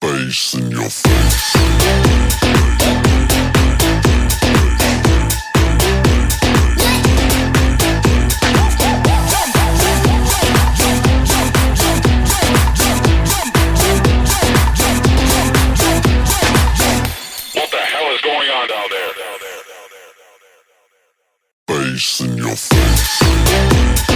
Bass in your face. What the hell is going on down there? Bass in your face.